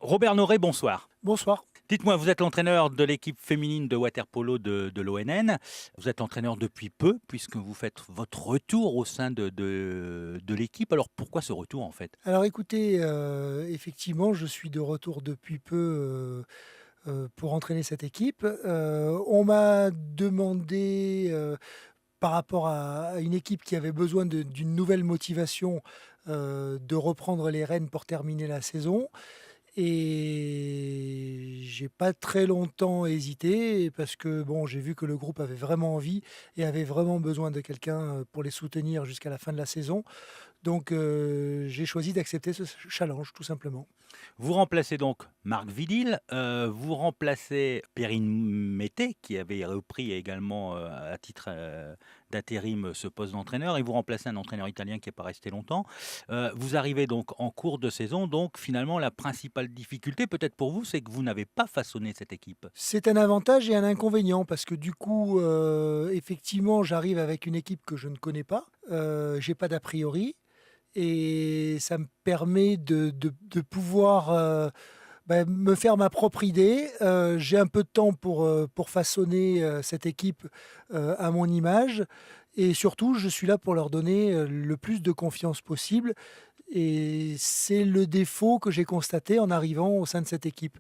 Robert Noré, bonsoir. Bonsoir. Dites-moi, vous êtes l'entraîneur de l'équipe féminine de water-polo de l'ONN. Vous êtes entraîneur depuis peu, puisque vous faites votre retour au sein de l'équipe. Alors pourquoi ce retour en fait? Alors écoutez, effectivement, je suis de retour depuis peu, pour entraîner cette équipe. On m'a demandé, par rapport à une équipe qui avait besoin d'une nouvelle motivation, de reprendre les rênes pour terminer la saison. Et j'ai pas très longtemps hésité parce que bon, j'ai vu que le groupe avait vraiment envie et avait vraiment besoin de quelqu'un, pour les soutenir jusqu'à la fin de la saison. Donc j'ai choisi d'accepter ce challenge tout simplement. Vous remplacez donc Marc Vidil, vous remplacez Perrine Mété, qui avait repris également à titre d'intérim ce poste d'entraîneur, et vous remplacez un entraîneur italien qui n'est pas resté longtemps. Vous arrivez donc en cours de saison, donc finalement la principale difficulté peut-être pour vous, c'est que vous n'avez pas façonné cette équipe. C'est un avantage et un inconvénient parce que du coup, effectivement, j'arrive avec une équipe que je ne connais pas, j'ai pas d'a priori et ça me permet de pouvoir, me faire ma propre idée. J'ai un peu de temps pour façonner, cette équipe, à mon image et surtout, je suis là pour leur donner, le plus de confiance possible et c'est le défaut que j'ai constaté en arrivant au sein de cette équipe.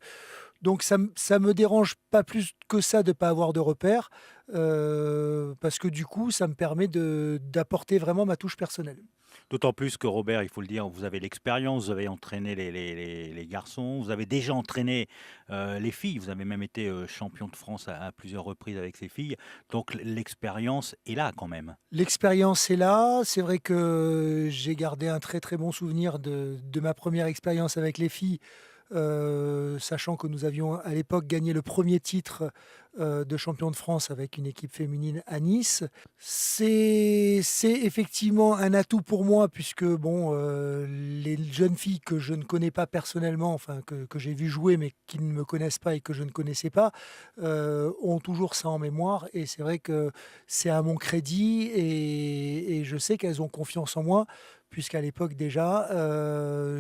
Donc ça me dérange pas plus que ça de pas avoir de repères, parce que du coup, ça me permet d'apporter vraiment ma touche personnelle. D'autant plus que Robert, il faut le dire, vous avez l'expérience, vous avez entraîné les garçons, vous avez déjà entraîné les filles, vous avez même été champion de France à plusieurs reprises avec ces filles, donc l'expérience est là quand même. L'expérience est là. C'est vrai que j'ai gardé un très, très bon souvenir de ma première expérience avec les filles, sachant que nous avions à l'époque gagné le premier titre, de champion de France avec une équipe féminine à Nice. C'est effectivement un atout pour moi puisque bon, les jeunes filles que je ne connais pas personnellement, enfin que j'ai vues jouer mais qui ne me connaissent pas et que je ne connaissais pas, ont toujours ça en mémoire et c'est vrai que c'est à mon crédit et je sais qu'elles ont confiance en moi puisqu'à l'époque déjà,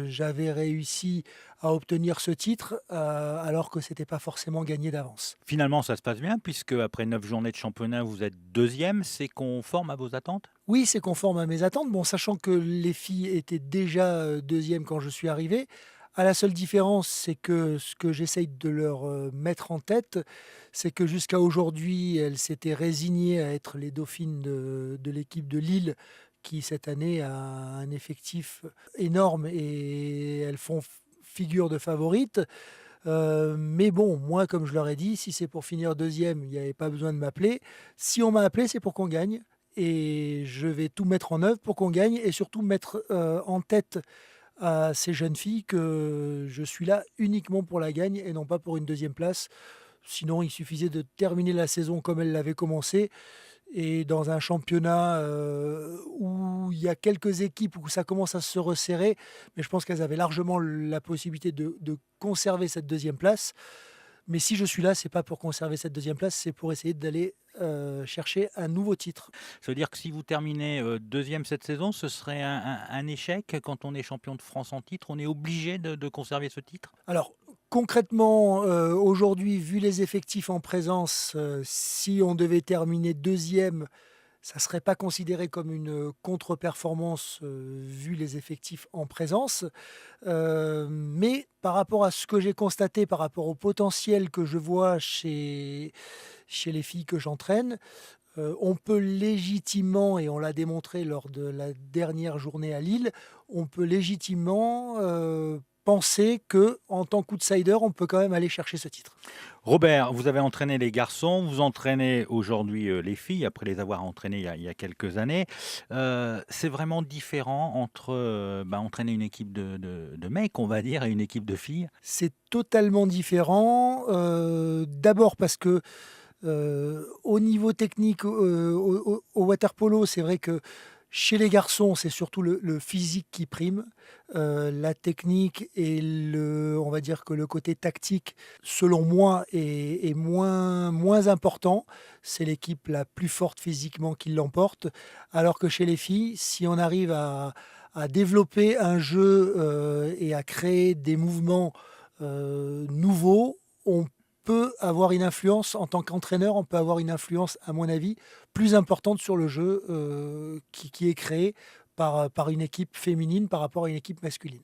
j'avais réussi à obtenir ce titre, alors que c'était pas forcément gagné d'avance. Finalement, ça se passe bien puisque après 9 journées de championnat, vous êtes deuxième, c'est conforme à vos attentes? Oui, c'est conforme à mes attentes, bon, sachant que les filles étaient déjà, 2 quand je suis arrivé. À la seule différence, c'est que ce que j'essaye de leur, mettre en tête, c'est que jusqu'à aujourd'hui, elles s'étaient résignées à être les dauphines de l'équipe de Lille qui, cette année, a un effectif énorme et elles font figure de favorites. Mais bon, moi, comme je leur ai dit, si c'est pour finir deuxième, il n'y avait pas besoin de m'appeler. Si on m'a appelé, c'est pour qu'on gagne et je vais tout mettre en œuvre pour qu'on gagne et surtout mettre, en tête à ces jeunes filles que je suis là uniquement pour la gagne et non pas pour une deuxième place. Sinon, il suffisait de terminer la saison comme elle l'avait commencé et dans un championnat, où il y a quelques équipes où ça commence à se resserrer, mais je pense qu'elles avaient largement la possibilité de conserver cette deuxième place. Mais si je suis là, c'est pas pour conserver cette deuxième place, c'est pour essayer d'aller, chercher un nouveau titre. Ça veut dire que si vous terminez 2 cette saison, ce serait un échec quand on est champion de France en titre? On est obligé de conserver ce titre? Alors concrètement, aujourd'hui, vu les effectifs en présence, si on devait terminer deuxième, ça ne serait pas considéré comme une contre-performance, vu les effectifs en présence. Mais par rapport à ce que j'ai constaté, par rapport au potentiel que je vois chez les filles que j'entraîne, on peut légitimement et on l'a démontré lors de la dernière journée à Lille, on peut légitimement, penser que en tant qu'outsider, on peut quand même aller chercher ce titre. Robert, vous avez entraîné les garçons, vous entraînez aujourd'hui, les filles après les avoir entraînées il y a quelques années. C'est vraiment différent entre, entraîner une équipe de mecs, on va dire, et une équipe de filles? C'est totalement différent, d'abord parce que, au niveau technique, au water polo, c'est vrai que chez les garçons, c'est surtout le physique qui prime, la technique et on va dire que le côté tactique, selon moi, est moins important. C'est l'équipe la plus forte physiquement qui l'emporte. Alors que chez les filles, si on arrive à développer un jeu, et à créer des mouvements, nouveau, on peut avoir une influence en tant qu'entraîneur, on peut avoir une influence, à mon avis, plus importante sur le jeu qui est créé par une équipe féminine par rapport à une équipe masculine.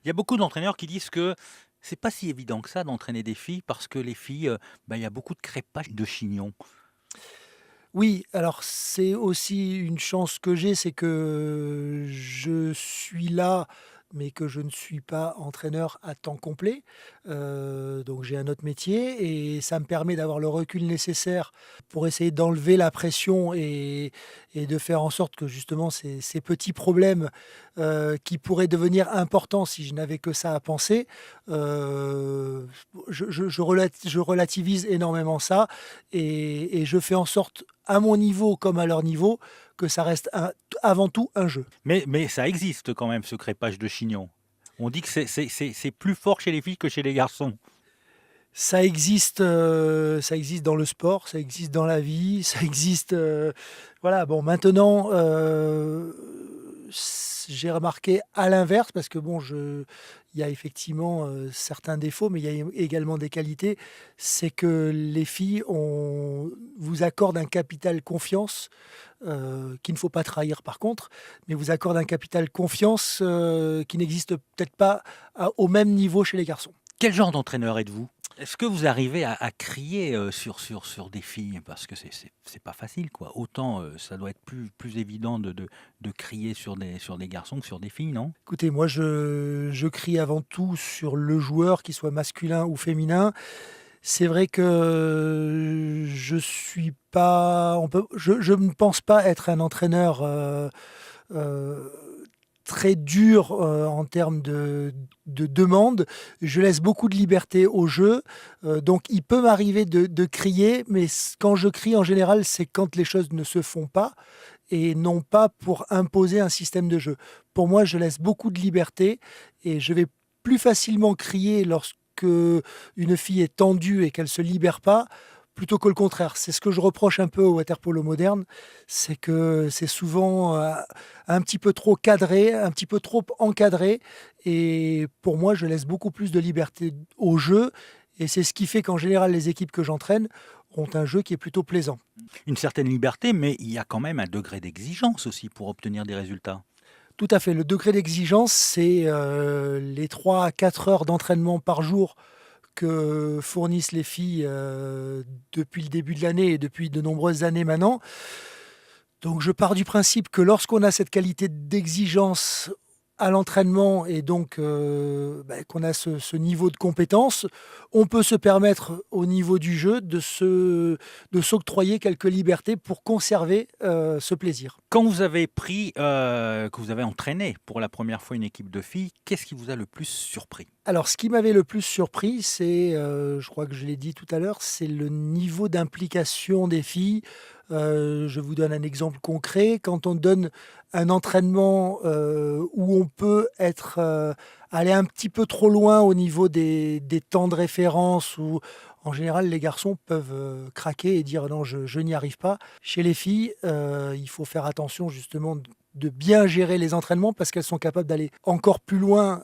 Il y a beaucoup d'entraîneurs qui disent que c'est pas si évident que ça d'entraîner des filles parce que les filles, il y a beaucoup de crépage de chignon. Oui, alors c'est aussi une chance que j'ai, c'est que je suis là, mais que je ne suis pas entraîneur à temps complet. Donc j'ai un autre métier et ça me permet d'avoir le recul nécessaire pour essayer d'enlever la pression et de faire en sorte que justement ces petits problèmes, qui pourraient devenir importants si je n'avais que ça à penser, je relativise énormément ça et je fais en sorte, à mon niveau comme à leur niveau, que ça reste avant tout un jeu. Mais ça existe quand même ce crépage de chignon. On dit que c'est plus fort chez les filles que chez les garçons. Ça existe dans le sport, ça existe dans la vie, ça existe, voilà. Bon, maintenant, j'ai remarqué à l'inverse parce que bon, il y a effectivement, certains défauts, mais il y a également des qualités. C'est que les filles vous accordent un capital confiance, qu'il ne faut pas trahir par contre, mais vous accordent un capital confiance, qui n'existe peut-être pas au même niveau chez les garçons. Quel genre d'entraîneur êtes-vous? Est-ce que vous arrivez à crier, sur des filles? Parce que c'est pas facile, quoi. Autant, ça doit être plus évident de crier sur des garçons que sur des filles, non? Écoutez, moi, je crie avant tout sur le joueur, qu'il soit masculin ou féminin. C'est vrai que je suis pas, je ne pense pas être un entraîneur euh, très dur en termes de demande. Je laisse beaucoup de liberté au jeu. Donc, il peut m'arriver de crier, mais quand je crie, en général, c'est quand les choses ne se font pas et non pas pour imposer un système de jeu. Pour moi, je laisse beaucoup de liberté et je vais plus facilement crier lorsque une fille est tendue et qu'elle ne se libère pas, plutôt que le contraire. C'est ce que je reproche un peu au water-polo moderne, c'est que c'est souvent un petit peu trop cadré, un petit peu trop encadré. Et pour moi, je laisse beaucoup plus de liberté au jeu. Et c'est ce qui fait qu'en général, les équipes que j'entraîne ont un jeu qui est plutôt plaisant. Une certaine liberté, mais il y a quand même un degré d'exigence aussi pour obtenir des résultats. Tout à fait. Le degré d'exigence, c'est les 3 à 4 heures d'entraînement par jour que fournissent les filles depuis le début de l'année et depuis de nombreuses années maintenant. Donc je pars du principe que lorsqu'on a cette qualité d'exigence à l'entraînement et donc qu'on a ce niveau de compétence, on peut se permettre au niveau du jeu de s'octroyer quelques libertés pour conserver ce plaisir. Quand vous avez que vous avez entraîné pour la première fois une équipe de filles, qu'est-ce qui vous a le plus surpris? Alors ce qui m'avait le plus surpris, c'est, je crois que je l'ai dit tout à l'heure, c'est le niveau d'implication des filles. Je vous donne un exemple concret. Quand on donne un entraînement, où on peut aller un petit peu trop loin au niveau des temps de référence où, en général, les garçons peuvent, craquer et dire: «Non, je n'y arrive pas». Chez les filles, il faut faire attention justement de bien gérer les entraînements parce qu'elles sont capables d'aller encore plus loin,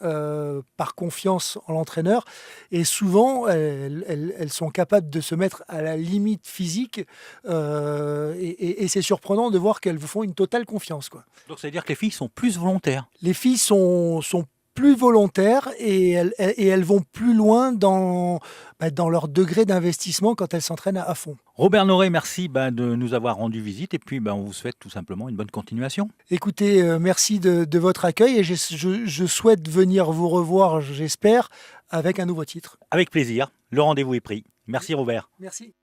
par confiance en l'entraîneur et souvent elles sont capables de se mettre à la limite physique, et c'est surprenant de voir qu'elles vous font une totale confiance, quoi. Donc ça veut dire que les filles sont plus volontaires. Les filles sont plus volontaires et elles vont plus loin dans leur degré d'investissement quand elles s'entraînent à fond. Robert Noré, merci de nous avoir rendu visite et puis on vous souhaite tout simplement une bonne continuation. Écoutez, merci de votre accueil et je souhaite venir vous revoir, j'espère, avec un nouveau titre. Avec plaisir, le rendez-vous est pris. Merci Robert. Merci.